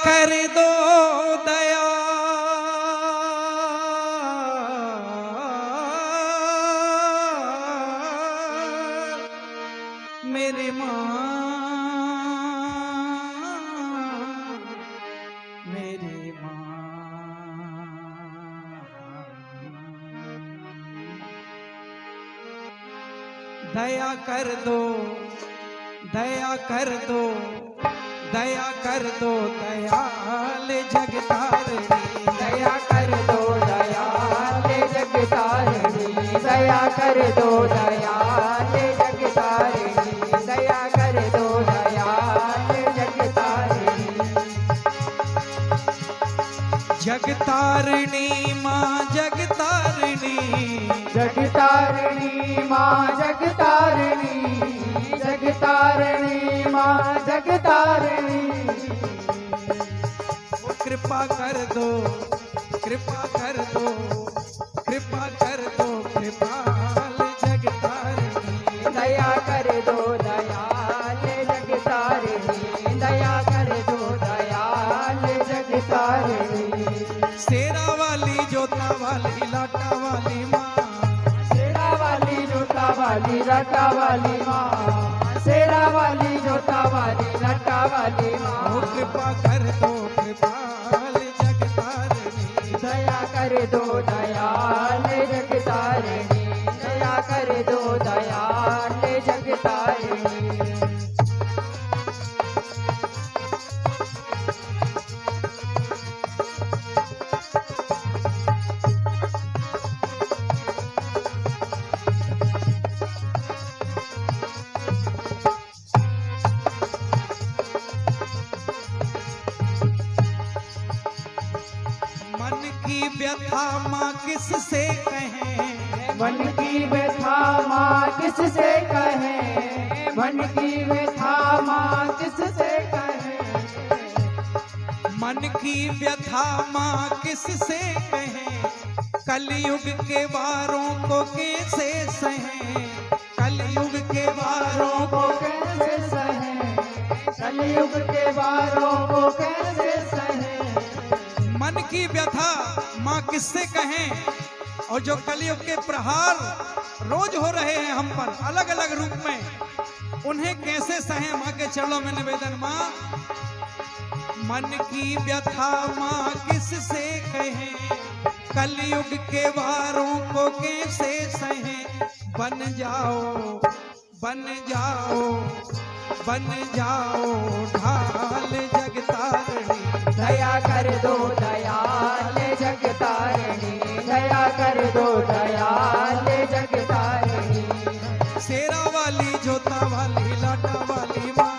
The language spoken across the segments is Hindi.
कर दो दया, मेरे माँ मेरे माँ। दया कर दो, दया कर दो, दया कर दो दयाल जगतारणी। दया कर दो दयाल जगतारणी, दया कर दो दयाल जगतारणी, दया कर दो दयाल जगतारणी। जगतारणी माँ जगतारणी, जगतारणी माँ जगतारणी, जगतारणी माँ जगतारणी। कृपा कर दो, कृपा कर दो, कृपा कर दो कृपाल जगतारणी। दया कर दो दयाल जगतारणी, दया कर दो दयाल जगतारणी। शेरा वाली जोता वाली लाटा वाली माँ, शेरा वाली जोता वाली लाटा वाली माँ, शेरा वाली जोता वाली लाटा वाली माँ। कृपा कर दो कृपाल जगतारणी। दया कर दो दयाल जगतारणी, दया कर दो दयाल जगतारणी। मन की व्यथा माँ किससे कहें, मन की व्यथा माँ किससे कहें, मन की व्यथा माँ किससे कहें। मन की व्यथा माँ किससे कहें, कलयुग के वारों को कैसे सहें, कलयुग के वारों को कैसे सहें, कलयुग के वारों को कैसे सहें। मन की व्यथा माँ किससे कहें, और जो कलयुग के प्रहार रोज हो रहे हैं हम पर अलग अलग रूप में, उन्हें कैसे सहें। माँ के चरणों में निवेदन। माँ मन की व्यथा माँ किससे कहें, कलयुग के वारों को कैसे सहें। बन जाओ बन जाओ बन जाओ ढाल जगतारणी। दया कर दो दयाल जगतारणी, दया कर दो दयाल जगतारणी। शेरा वाली जोता वाली लाटा वाली माँ,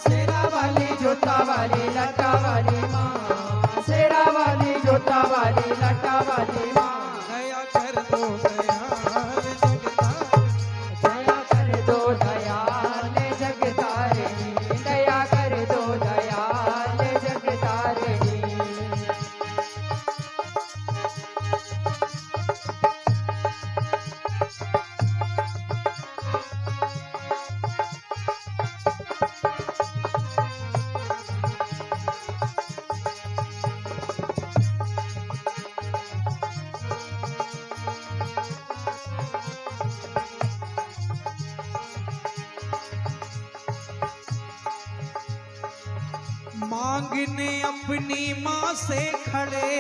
शेरा वाली जोता वाली लाटा वाली माँ, शेरा वाली जोता वाली लाटा वाली माँ। दया कर दो दयाल जगतारणी। दया कर दो दयाल जगतारणी, दया कर दो दयाल जगतारणी। मांगने अपनी माँ से खड़े,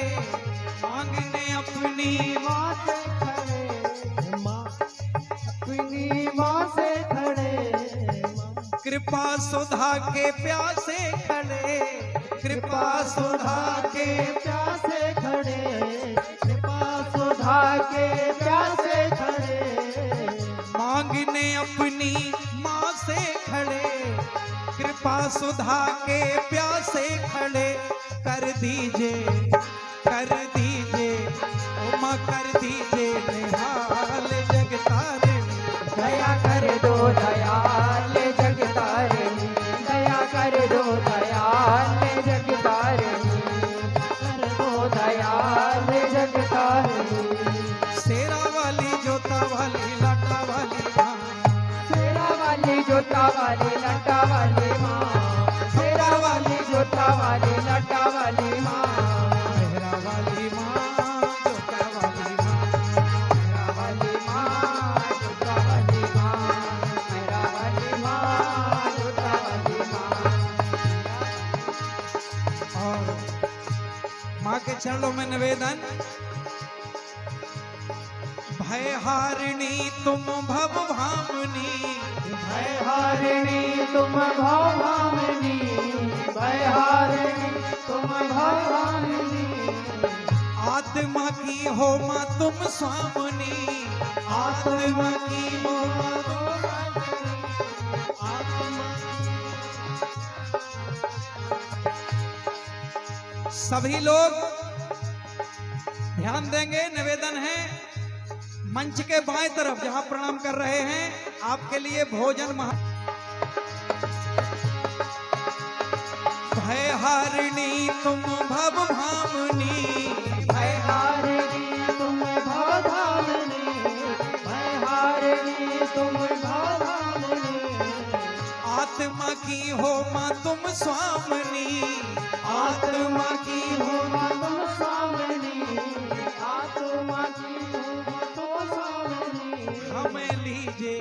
मांगने अपनी माँ से खड़े, माँ अपनी माँ से खड़े। कृपा सुधा के प्यासे खड़े, कृपा सुधा के प्यासे खड़े, कृपा सुधा के प्यासे खड़े। मांगने अपनी माँ से खड़े, कृपा सुधा के प्यासे खड़े। कर दीजिए ओ माँ कर दीजिए निहाल जगतारणी। दया कर दो दयाल जगतारणी, दया कर दो दयाल जगतारणी, कर दो दयाल जगतारणी। शेरा वाली जोता वाली लाटा वाली माँ, शेरा वाली जोता वाली लाटा वाली माँ, शेरा वाली जोता वाली लटा वाली माँ, मेहरा वाली माँ जोता वाली माँ, मेरा वाली माँ जोता वाली माँ, मेरा वाली माँ जोता वाली माँ। और माँ के चरणों में निवेदन। भय हारिणी तुम भव भामिनी, भय हारिणी तुम भवानी, भय हारिणी तुम भवानी, आत्मा की हो माँ तुम स्वामिनी, आत्मा की हो माँ तुम सभी लोग ध्यान देंगे। निवेदन है मंच के बाएं तरफ जहां प्रणाम कर रहे हैं आपके लिए भोजन भय हारिणी तुम भव भामिनी, भय हारिणी तुम भवानी, भय हारिणी तुम भवानी, आत्मा की हो माँ तुम स्वामिनी, आत्मा की हो माँ तुम स्वामिनी, आत्मा की हो माँ तुम स्वामिनी। हमें लीजे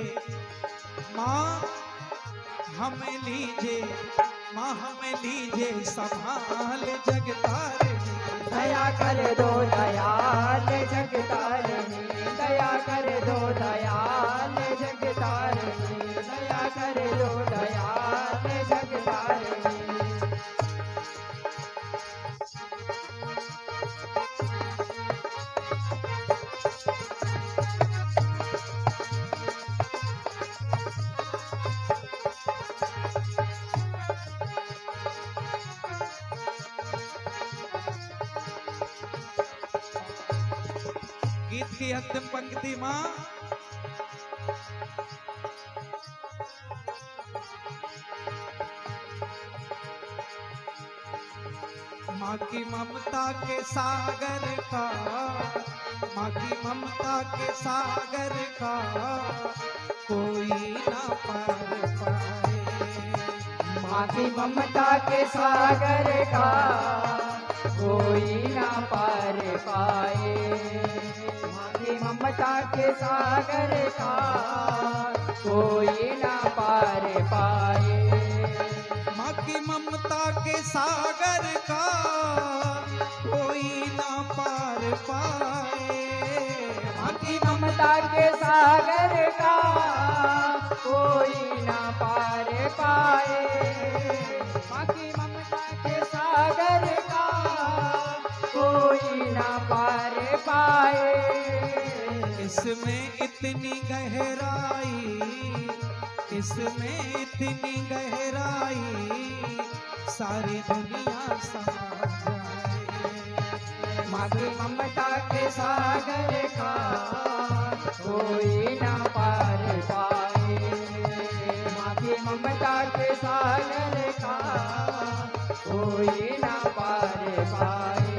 माँ, हमें लीजे माँ, हमें लीजे संभाल जगतारिणी, दया कर दो दयाल जगतारिणी, दया कर दो दयाल जगतारिणी, दया कर दो दयाल जगतारिणी। गीत की अंतिम पंक्ति माँ। माँ की ममता के सागर का, माँ की ममता के सागर का कोई ना पार पाए, माँ की ममता के सागर का कोई ना पार पाए, माँ की ममता के सागर का कोई ना पार पाए, माँ की ममता के सागर का कोई ना पार पाए, माँ की ममता के सागर का कोई ना पार पाए, माँ की ममता के सागर का कोई ना पार पाए। इसमें इतनी गहराई, इसमें इतनी गहराई सारी दुनिया समा जाए, माँ की ममता के सागर का कोई ना पार पाए, माँ की ममता के सागर का कोई ना पार पाए।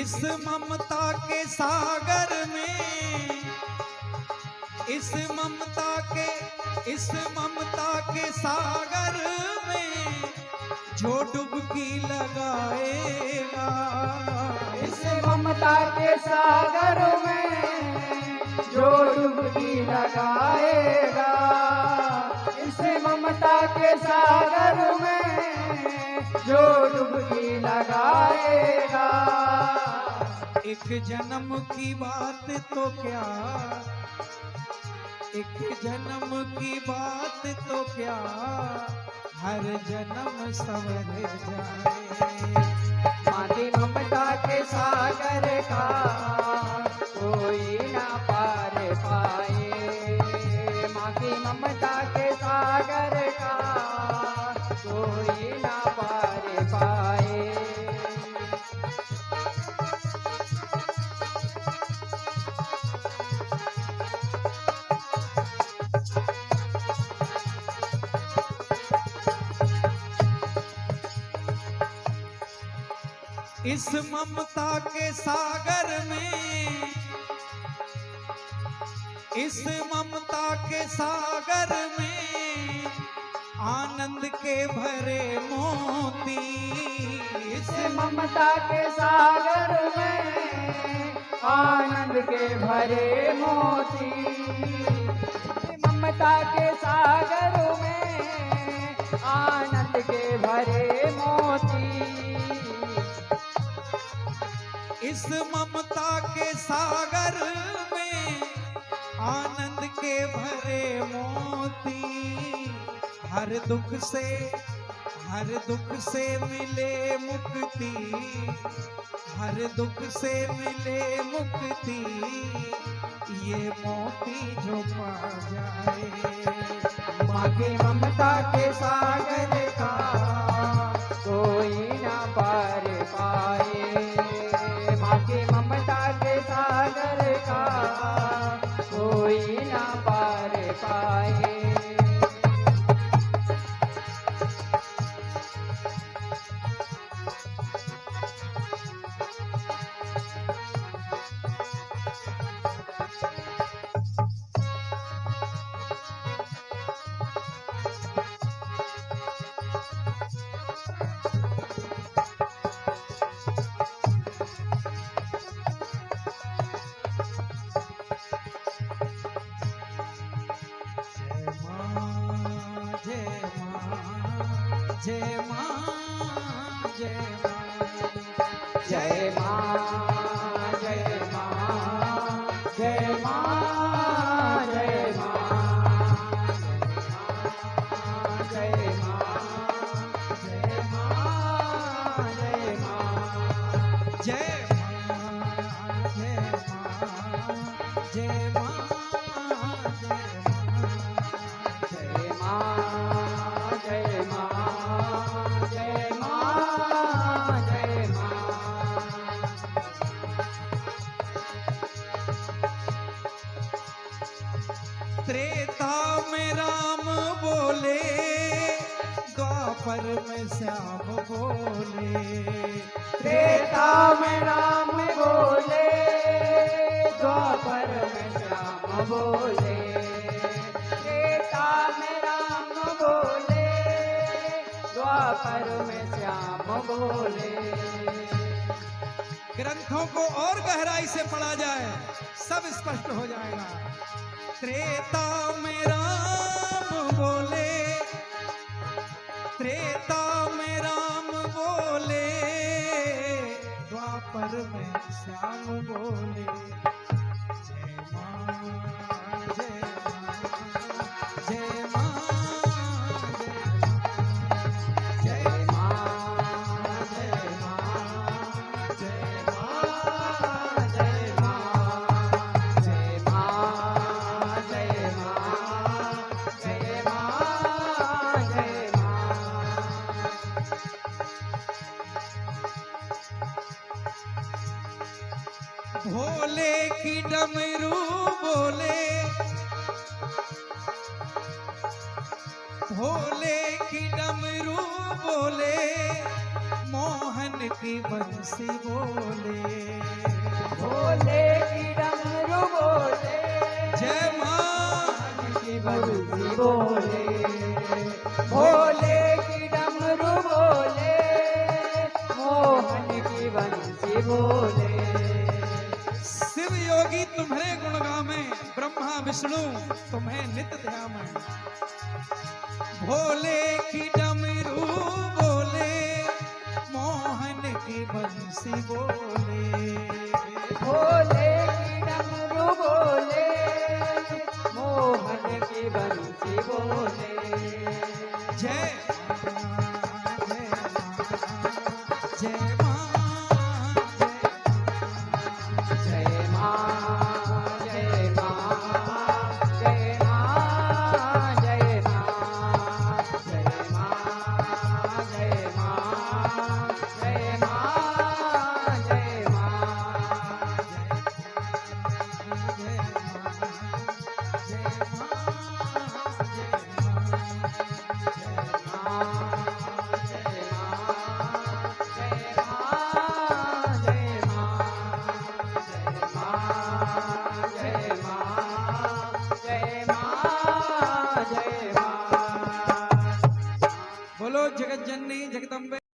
इस ममता के सागर में, इस ममता के सागर में जो डुबकी लगाएगा, इस ममता के सागर में जो डुबकी लगाएगा, इस ममता के सागर में जो डुबकी लगाएगा। एक जन्म की बात तो क्या, एक जन्म की बात तो क्या हर जन्म सवर जाए, माँ की ममता के सागर का कोई ना पार पाए, माँ की ममता के सागर का कोई ना पार पाए। इस ममता के सागर में, इस ममता के सागर में आनंद के भरे मोती। इस ममता के सागर में आनंद के भरे मोती। ममता के सागर में आनंद के भरे मोती। इस ममता के सागर में आनंद के भरे मोती। हर दुख से मिले मुक्ति। हर दुख से मिले मुक्ति। ये मोती जो पा जाए। माँ की ममता के सागर का कोई ना पार पाए। माँ की ममता के सागर का कोई ना पार पाए। जय मां, जय मां, जय मां, जय मां, जय मां, जय मां, जय मां, जय मां, जय मां, जय मां, जय मां, जय मां, जय मां, जय मां, जय मां, जय मां। त्रेता में राम बोले, द्वापर में श्याम बोले। त्रेता में राम बोले, द्वापर में श्याम बोले। त्रेता में राम बोले, द्वापर में श्याम बोले। ग्रंथों को और गहराई से पढ़ा जाए, सब स्पष्ट हो जाएगा। त्रेता में राम बोले, त्रेता में राम बोले, द्वापर में श्याम बोले। जय मां, जय मां, जय मां, जय मां, जय मां, जय मां, जय मां, जय मां, जय मां, जय मां, जय मां। भोले की डमरू बोले, भोले की डमरू बोले, मोहन की बंसी बोले। भोले की डमरू बोले, जय मां, की बंसी बोले। भोले की डमरू बोले, मोहन की बंसी बोले। शिव योगी तुम्हारे गुण गावे, ब्रह्मा विष्णु तुम्हें नित ध्यावे। भोले की डमरू बोले, मोहन की बंसी बोले। भोले की डमरू बोले, मोहन की बंसी बोले। जय जय मां, जय मां, जय मां, जय मां, जय मां, जय मां, जय मां, जय मां, जय मां, जय मां, जय मां। जननी जगदम्बे।